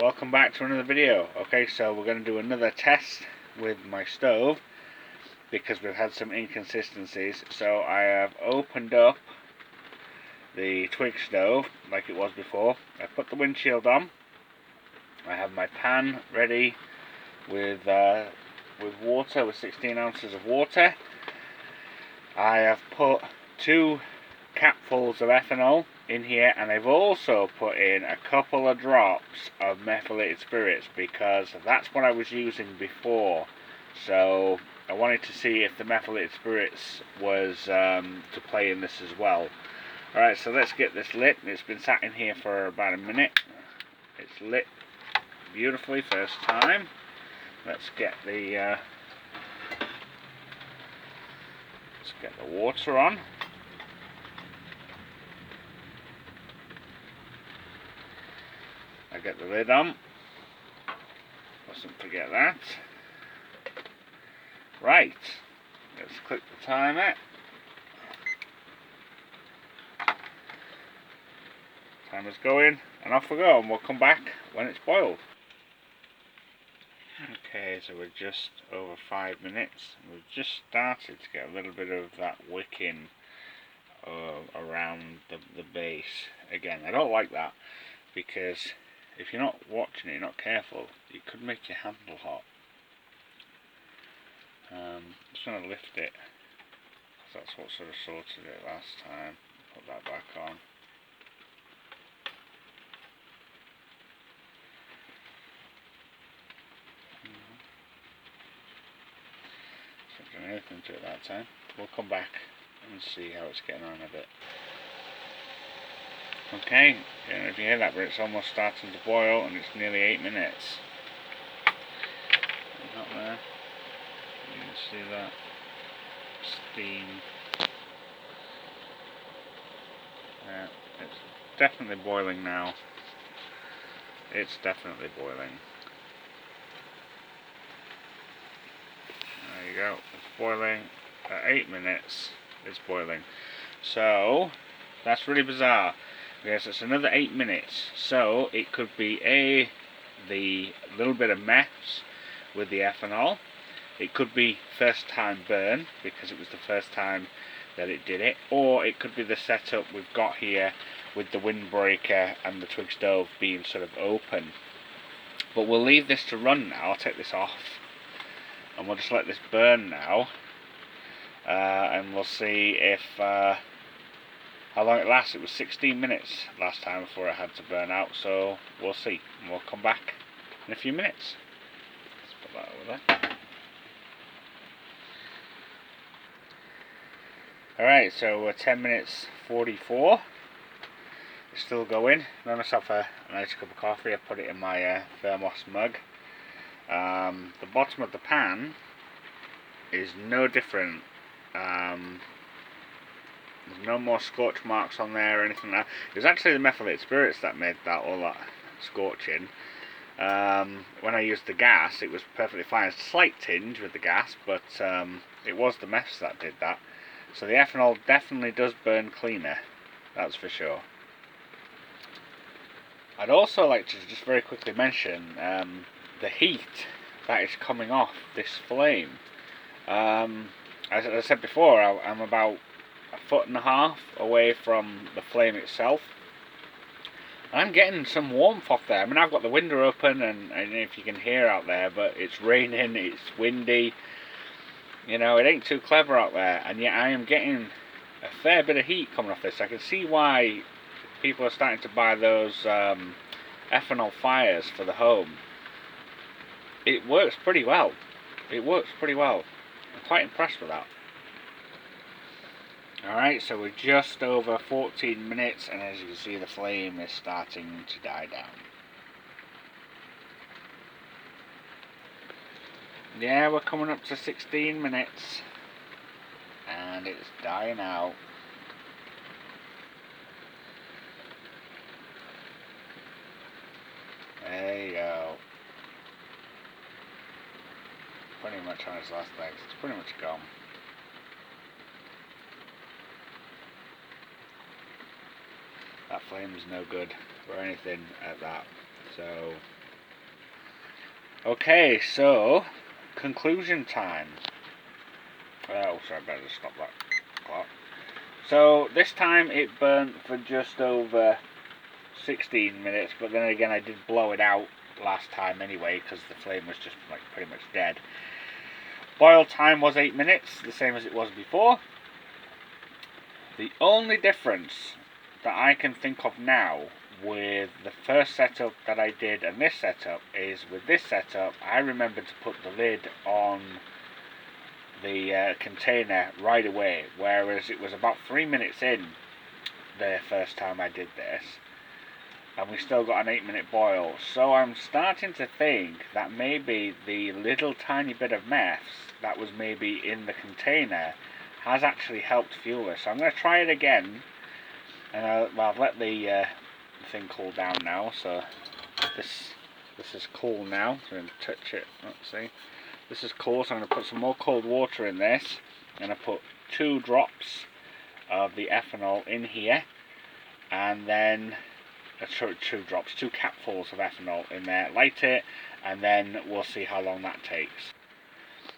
welcome back to another video. Okay, so we're going to do another test with my stove because we've had some inconsistencies. So I have opened up the twig stove like it was before. I put the windshield on. I have my pan ready with water, with 16 ounces of water. I have put 2 capfuls of ethanol in here, and I've also put in a couple of drops of methylated spirits because that's what I was using before. So I wanted to see if the methylated spirits was to play in this as well. Alright, so let's get this lit. It's been sat in here for about a minute. It's lit beautifully first time. Let's get the water on. I get the lid on. Mustn't forget that. Right, let's click the timer. Timer's going, and off we go, and we'll come back when it's boiled. Okay, so we're just over 5 minutes. We've just started to get a little bit of that wicking around the base. Again, I don't like that because if you're not watching it, you're not careful, it could make your handle hot. Just going to lift it, because that's what sort of sorted it last time. Put that back on. Not doing anything to it that time. We'll come back and see how it's getting on a bit. Okay, I don't know if you hear that, but it's almost starting to boil, and it's nearly 8 minutes. Not there. You can see that steam. Yeah, it's definitely boiling now. It's definitely boiling. There you go. It's boiling at 8 minutes. It's boiling. So that's really bizarre. Yes, it's another 8 minutes. So it could be the little bit of meths with the ethanol. It could be first time burn because it was the first time that it did it, or it could be the setup we've got here with the windbreaker and the twig stove being sort of open. But we'll leave this to run now. I'll take this off and we'll just let this burn now, and we'll see if how long it lasts. It was 16 minutes last time before it had to burn out, so we'll see, and we'll come back in a few minutes. Let's put that over there. Alright, so we're 10 minutes 44. It's still going. I made myself a nice cup of coffee. I put it in my thermos mug. The bottom of the pan is no different. There's no more scorch marks on there or anything like that. It was actually the methylated spirits that made all that scorching. When I used the gas, it was perfectly fine. It's a slight tinge with the gas, but it was the meths that did that. So the ethanol definitely does burn cleaner, that's for sure. I'd also like to just very quickly mention the heat that is coming off this flame. As I said before, I'm about 1.5 feet away from the flame itself. I'm getting some warmth off there. I mean, I've got the window open, and I don't know if you can hear out there, but it's raining, it's windy. You know, it ain't too clever out there, and yet I am getting a fair bit of heat coming off this. I can see why people are starting to buy those ethanol fires for the home. It works pretty well. It works pretty well. I'm quite impressed with that. Alright, so we're just over 14 minutes, and as you can see, the flame is starting to die down. Yeah, we're coming up to 16 minutes, and it's dying out. There you go. Pretty much on its last legs. It's pretty much gone. That flame is no good for anything at that. So Okay, so conclusion time. Oh, sorry, I better stop that clock. So this time it burnt for just over 16 minutes, but then again I did blow it out last time anyway because the flame was just like pretty much dead. Boil time was 8 minutes, the same as it was before. The only difference that I can think of now with the first setup that I did and this setup is with this setup I remembered to put the lid on the container right away, whereas it was about 3 minutes in the first time I did this and we still got an 8-minute boil. So I'm starting to think that maybe the little tiny bit of meths that was maybe in the container has actually helped fuel this. So I'm going to try it again, and well, I've let the thing cool down now. So this is cool now. So I'm going to touch it. Let's see. This is cool. So I'm going to put some more cold water in this. I'm going to put 2 drops of the ethanol in here, and then 2 drops, 2 capfuls of ethanol in there. Light it, and then we'll see how long that takes.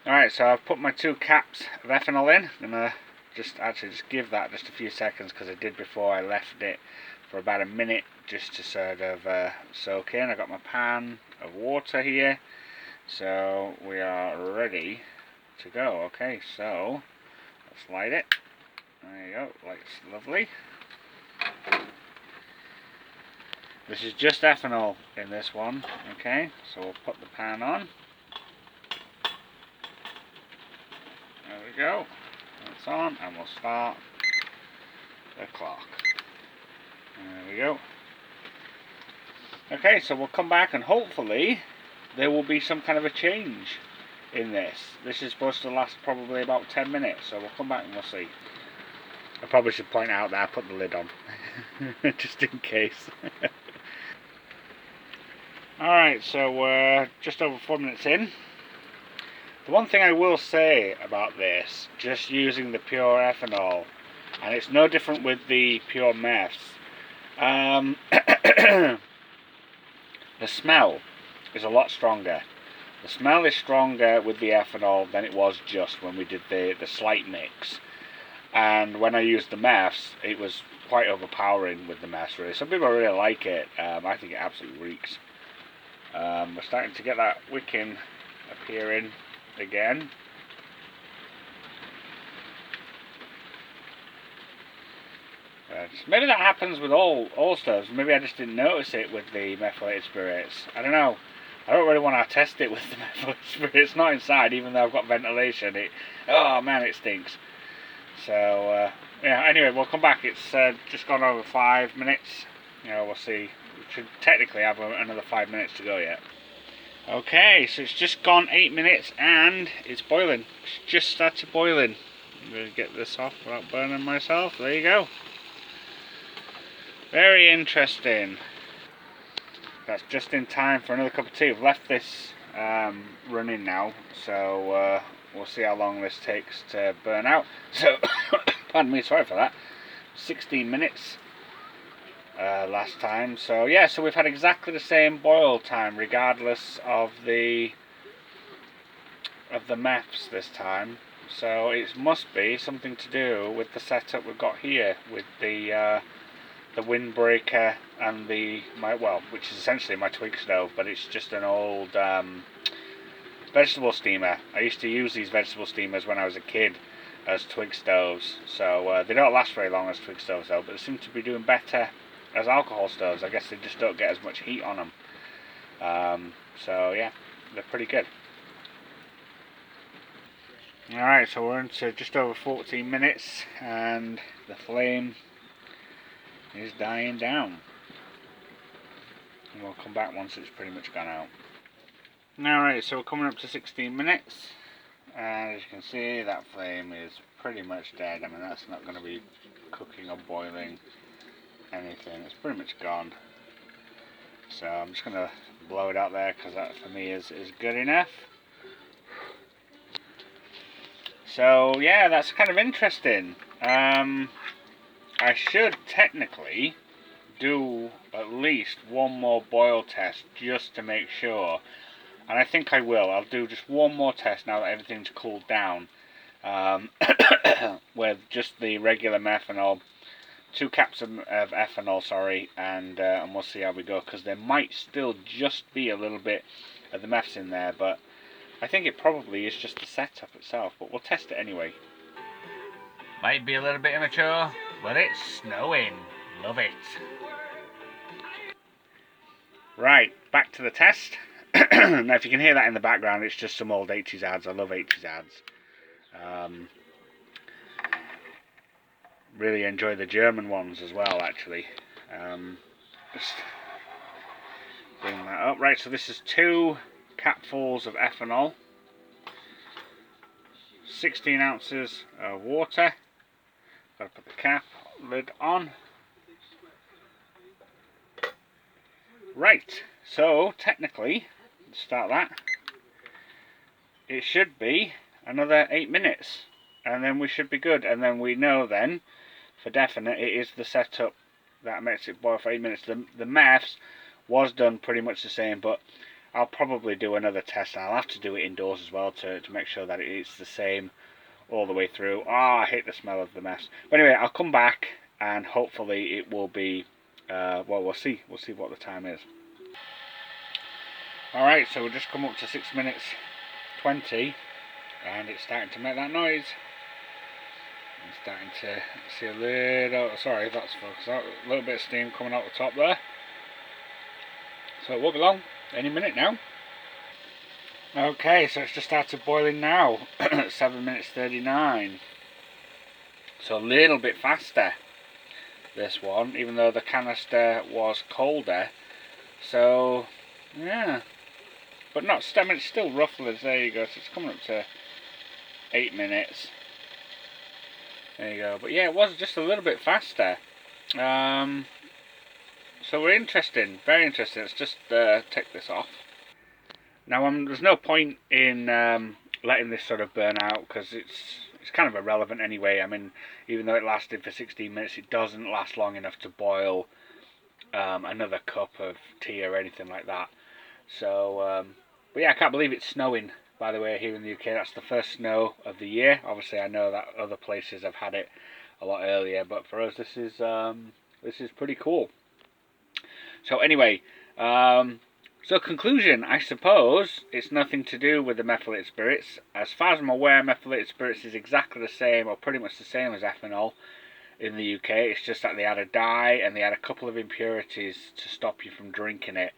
Alright, so I've put my 2 caps of ethanol in. I'm going to just give that just a few seconds because I did before. I left it for about a minute just to sort of soak in. I've got my pan of water here, so we are ready to go. Okay, so let's light it. There you go, light's lovely. This is just ethanol in this one. Okay, so we'll put the pan on. There we go. It's on, and we'll start the clock. There we go. Okay, so we'll come back and hopefully there will be some kind of a change in this. This is supposed to last probably about 10 minutes, so we'll come back and we'll see. I probably should point out that I put the lid on, just in case. Alright, so we're just over 4 minutes in. The one thing I will say about this, just using the pure ethanol, and it's no different with the pure meths, the smell is a lot stronger. The smell is stronger with the ethanol than it was just when we did the slight mix. And when I used the meths, it was quite overpowering with the meths, really. Some people really like it. I think it absolutely reeks. We're starting to get that wicking appearing again. Maybe that happens with all stoves. Maybe I just didn't notice it with the methylated spirits. I don't know. I don't really want to test it with the methylated spirits. It's not inside, even though I've got ventilation. Oh man, it stinks. So yeah. Anyway, we'll come back. It's just gone over 5 minutes. We'll see. We should technically have another 5 minutes to go yet. Okay, so it's just gone 8 minutes and it's boiling. It's just started boiling. I'm going to get this off without burning myself. There you go. Very interesting. That's just in time for another cup of tea. We've left this running now, so we'll see how long this takes to burn out. So, pardon me, sorry for that. 16 minutes. Last time, so yeah, so we've had exactly the same boil time regardless of the meths this time. So it must be something to do with the setup we've got here with the windbreaker and which is essentially my twig stove, but it's just an old vegetable steamer. I used to use these vegetable steamers when I was a kid as twig stoves, so they don't last very long as twig stoves though, but they seem to be doing better as alcohol stoves. I guess they just don't get as much heat on them. So yeah, they're pretty good. Alright, so we're into just over 14 minutes and the flame is dying down. And we'll come back once it's pretty much gone out. Alright, so we're coming up to 16 minutes. And as you can see, that flame is pretty much dead. I mean, that's not going to be cooking or boiling anything. It's pretty much gone. So I'm just going to blow it out there because that for me is good enough. So yeah, that's kind of interesting. I should technically do at least one more boil test just to make sure. and I think I will. I'll do just one more test now that everything's cooled down, with just the regular methanol, 2 caps of ethanol, sorry, and we'll see how we go, because there might still just be a little bit of the meths in there, but I think it probably is just the setup itself, but we'll test it anyway. Might be a little bit immature, but it's snowing. Love it. Right, back to the test. Now if you can hear that in the background, it's just some old 80s ads. I love 80s ads. Really enjoy the German ones as well, actually. Just bring that up. Right, so this is 2 capfuls of ethanol, 16 ounces of water. Gotta put the cap lid on. Right, so technically, let's start that. It should be another 8 minutes, and then we should be good. And then we know then, for definite, it is the setup that makes it boil for 8 minutes. The meths was done pretty much the same, but I'll probably do another test, and I'll have to do it indoors as well to make sure that it's the same all the way through. I hate the smell of the meths. But anyway, I'll come back, and hopefully it will be, well, we'll see what the time is. Alright, so we've just come up to 6 minutes 20, and it's starting to make that noise. I'm starting to see a little, sorry, that's focused out, a little bit of steam coming out the top there. So it won't be long, any minute now. Okay, so it's just started boiling now, 7 minutes 39. So a little bit faster, this one, even though the canister was colder. So, yeah. But not, I mean, it's still roughly, there you go, so it's coming up to 8 minutes. There you go, but yeah, it was just a little bit faster. So we're interesting, very interesting. Let's just take this off. Now there's no point in letting this sort of burn out, because it's kind of irrelevant anyway. I mean, even though it lasted for 16 minutes, it doesn't last long enough to boil another cup of tea or anything like that. So, but yeah, I can't believe it's snowing, by the way, here in the UK. That's the first snow of the year. Obviously, I know that other places have had it a lot earlier, but for us, this is pretty cool. So anyway, so conclusion, I suppose it's nothing to do with the methylated spirits. As far as I'm aware, methylated spirits is exactly the same, or pretty much the same as ethanol in the UK. It's just that they add a dye and they add a couple of impurities to stop you from drinking it.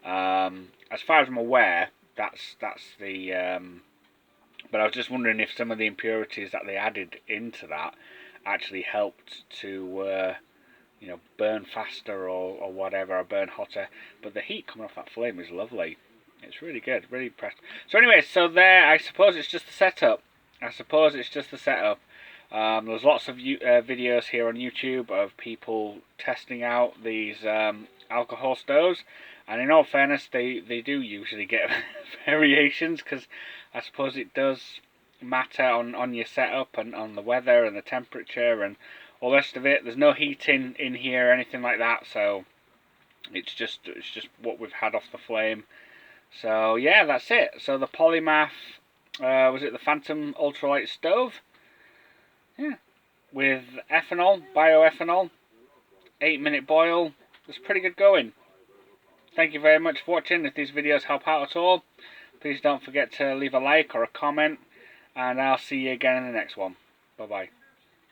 As far as I'm aware, that's the. But I was just wondering if some of the impurities that they added into that actually helped to, you know, burn faster or whatever, or burn hotter. But the heat coming off that flame is lovely. It's really good, really impressed. So anyway, so there, I suppose it's just the setup. There's lots of videos here on YouTube of people testing out these alcohol stoves, and in all fairness, they do usually get variations, because I suppose it does matter on your setup and on the weather and the temperature and all the rest of it. There's no heating in here or anything like that, so it's just what we've had off the flame. So yeah, that's it. So the Polymath, was it the Phantom Ultralight Stove? Yeah, with ethanol, bioethanol, 8 minute boil. It's pretty good going. Thank you very much for watching. If these videos help out at all, please don't forget to leave a like or a comment, and I'll see you again in the next one. Bye bye.